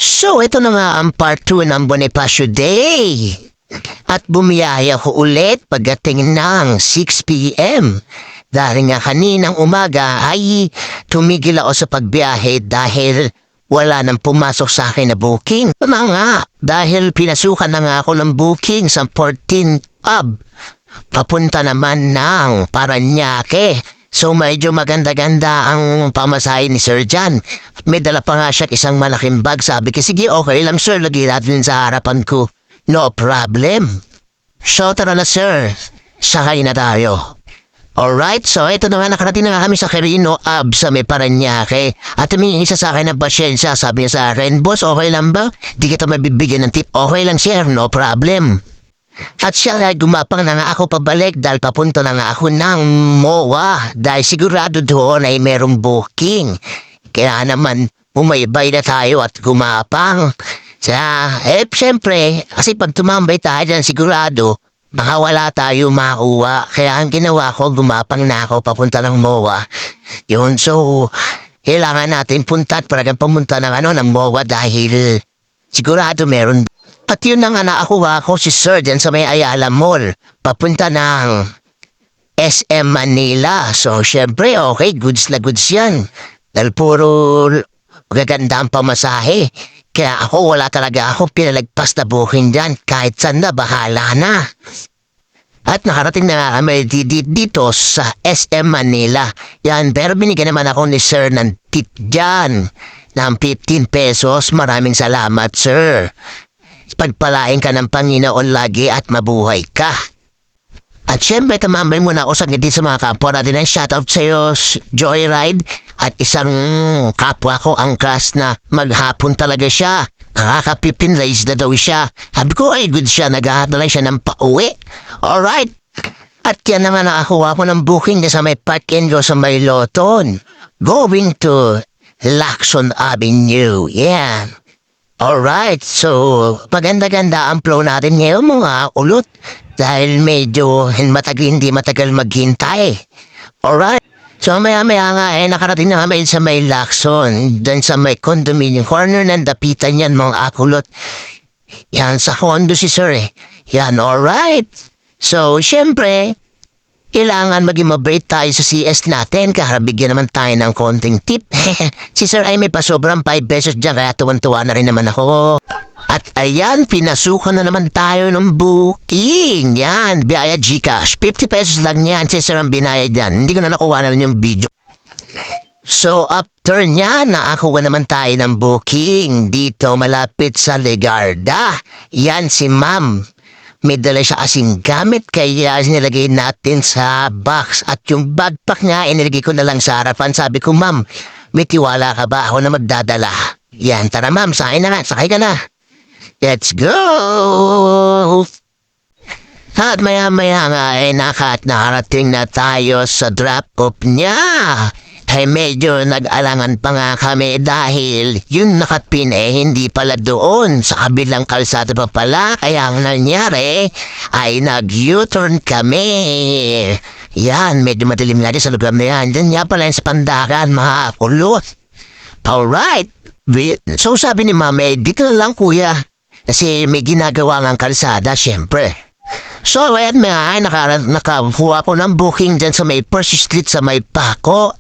So, ito na nga ang part 2 ng Bonifacio Day. At bumiyaya ko ulit pagdating ng 6 p.m. Dahil nga kaninang umaga ay tumigil ako sa pagbiyahe dahil wala nang pumasok sa akin na booking. Tama nga, dahil pinasukan na nga ako ng booking sa 14 pub. Papunta naman ng Paranaque. So medyo maganda-ganda ang pamasahe ni Sir John. May dala pa nga siya isang malaking bag. Sabi ko, sige okay lang sir, lagi natin sa harapan ko. No problem. So tara na sir, sakay na tayo. Alright, so ito na nga, nakarating na nga kami sa Quirino Ab sa may Paranaque. At may isa sa akin ng pasyensya, sabi niya sa akin, boss okay lang ba? Di kita mabibigyan ng tip. Okay lang sir, no problem. At siya ay gumapang na nga ako pabalik dahil papunta na nga ako ng MOA dahil sigurado doon ay merong booking. Kaya naman umaybay na tayo at gumapang. Siyempre, kasi pag tumambay tayo dyan sigurado, baka wala tayo makuha. Kaya ang ginawa ko, gumapang na ako papunta ng MOA. Yun, so, kailangan natin punta at paragang pumunta ng MOA dahil sigurado meron. At yun na nga nakakuha ko si Sir dyan sa may Ayala Mall. Papunta ng SM Manila. So, syempre, okay, goods na goods yan. Dahil puro gaganda ang pamasahe. Kaya wala talaga ako pinalagpas na booking dyan. Kahit saan na, bahala na. At nakarating na nga kami dito sa SM Manila. Yan, pero binigyan naman ako ni Sir ng tip dyan. Ng 15 pesos. Maraming salamat, Sir. Pagpalain ka ng Panginoon lagi at mabuhay ka. At syempre, tamambay muna ako sa sa mga kapwa natin. Shoutout sa iyo, Joyride. At isang kapwa ko, ang class na maghapon talaga siya. Nakaka-15 na daw siya. Sabi ko, ay good siya. Naghahatala siya ng pauwi. Alright. At yan naman nakakuha ko ng booking na sa may Park and Go sa may Loton. Going to Lacson Avenue. Yeah. Alright, so maganda-ganda ang flow natin ngayon mga ulot dahil medyo hindi matagal maghintay. Alright, so maya-maya nga nakarating na kami sa may Lacson, dyan sa may condominium corner ng dapitan yan mga akulot. Yan sa condo si Sir eh. Yan, alright. So, syempre, kailangan maging mabait tayo sa CS natin kaya bigyan naman tayo ng konting tip. Si Sir ay may pasobrang 5 pesos dyan kaya tuwan-tuwa na rin naman ako. At ayan, pinasukan na naman tayo ng booking. Yan, biyaya Gcash. 50 pesos lang yan. Si Sir ang binayad yan. Hindi ko na nakuha na rin yung video. So after niyan, nakakuha naman tayo ng booking dito malapit sa Legarda. Yan si Ma'am. May dala siya kasing gamit kaya nilagay natin sa box. At yung backpack niya, inilagay ko na lang sa harapan. Sabi ko, ma'am, may tiwala ka ba ako na magdadala? Yan, tara ma'am, sakay na nga, sakay ka na. Let's go! At maya-maya nga nakarating na tayo sa drop-off niya. Ay medyo nag-alangan pa nga kami dahil yung nakapin hindi pala doon sa kabilang kalsada pa pala. Kaya ang nangyari ay nag-U-turn kami. Yan, medyo madilim natin sa lugar na yan. Diyan nga pala yung sa Pandakan, mga kulot. Alright. So sabi ni Mama, dito na lang kuya. Kasi may ginagawa ng kalsada, syempre. So ayan nakakuha ko ng booking dyan sa may Percy Street sa may Paco.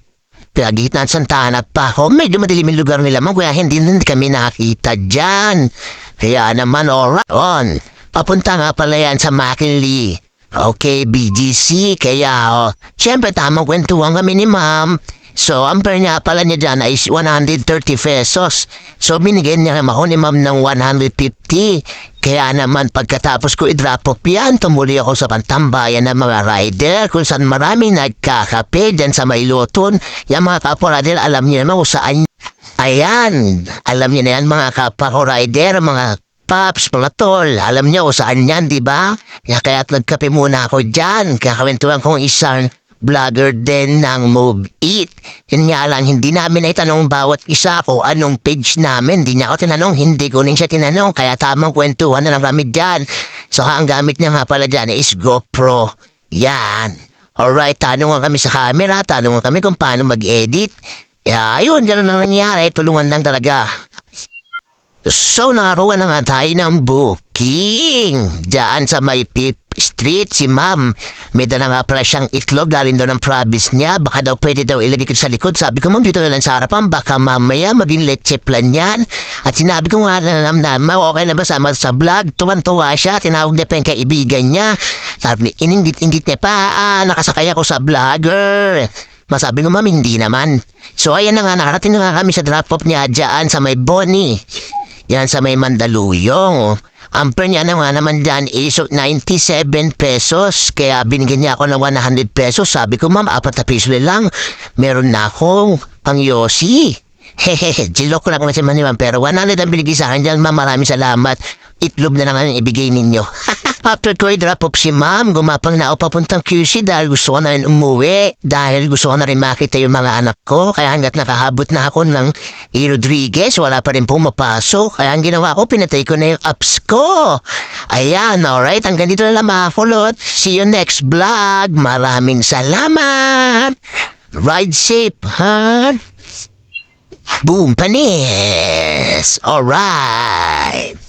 Pinagitnaan Santa Ana at Paco, medyo madilim yung lugar nila man, kaya hindi kami nakita dyan. Kaya naman, alright, on. Papunta nga pala yan sa McKinley. Okay, BGC, kaya, syempre tamang kwentuhan kami ni ma'am. So, ang fare niya pala niya dyan ay 130 pesos. So, binigyan niya ako ni ma'am ng 150. Kaya naman pagkatapos ko i-drop off yan, tumuli ako sa pantambayan ng mga rider kung saan maraming nagkakape dyan sa may Loton. Yung mga kapwa rider, alam niyo naman kung saan. Ayan, alam niyo na yan mga kapwa rider, mga paps, mga tol. Alam niyo kung saan yan, di ba? Kaya nagkape muna ako dyan. Kakawentuhan kong isang vlogger din ng Move It. Yun nga lang, hindi namin ay tanong bawat isa ko anong page namin. Hindi niya ako tinanong, hindi ko rin siya tinanong. Kaya tamang kwentuhan na lang kami dyan. So ang gamit niya nga pala dyan is GoPro. Yan. Alright, tanungan kami sa camera, tanungan kami kung paano mag-edit. Ayun, gano'n ang nangyari. Tulungan lang talaga. So naroon na nga tayo ng booking. Diyan sa may Pip Street, si ma'am. May dala nga pala siyang itlog, galing daw ng province niya. Baka daw pwede daw ilagay ko sa likod. Sabi ko, ma'am, dito na lang sa harapan. Baka mamaya maging leche plan yan. At sinabi ko nga na okay na ba sa vlog? Tuwan-tuwa siya. Tinawag niya pa yung kaibigan niya. Sabi niya, inindit niya pa. Nakasakay ako sa vlogger. Masabi ko, ma'am, hindi naman. So, ayan na nga, nakarating na nga kami sa drop-off niya dyan sa may Bonnie. Yan sa may Mandaluyong. Ang per niya naman dyan is 97 pesos. Kaya binigyan niya ako ng 100 pesos. Sabi ko, ma'am, 4 na piso lang. Meron na akong pang Yossi. Hehehe, jilok ko lang naman si ma'am. Pero 100 ang binigay sa akin dyan, ma'am. Maraming salamat. Itlog na lang ang ibigay ninyo. After ko i-drop off si ma'am, gumapang na ako papuntang QC dahil gusto ko na rin umuwi. Dahil gusto ko na rin makita yung mga anak ko. Kaya hanggat nakahabot na ako ng E. Rodriguez, wala pa rin pumapasok. Kaya ang ginawa ko, pinatay ko na yung apps ko. Ayan, alright. Hanggang dito na lang mga kulot. See you next vlog. Maraming salamat. Ride safe, ha? Boom, panis. Alright.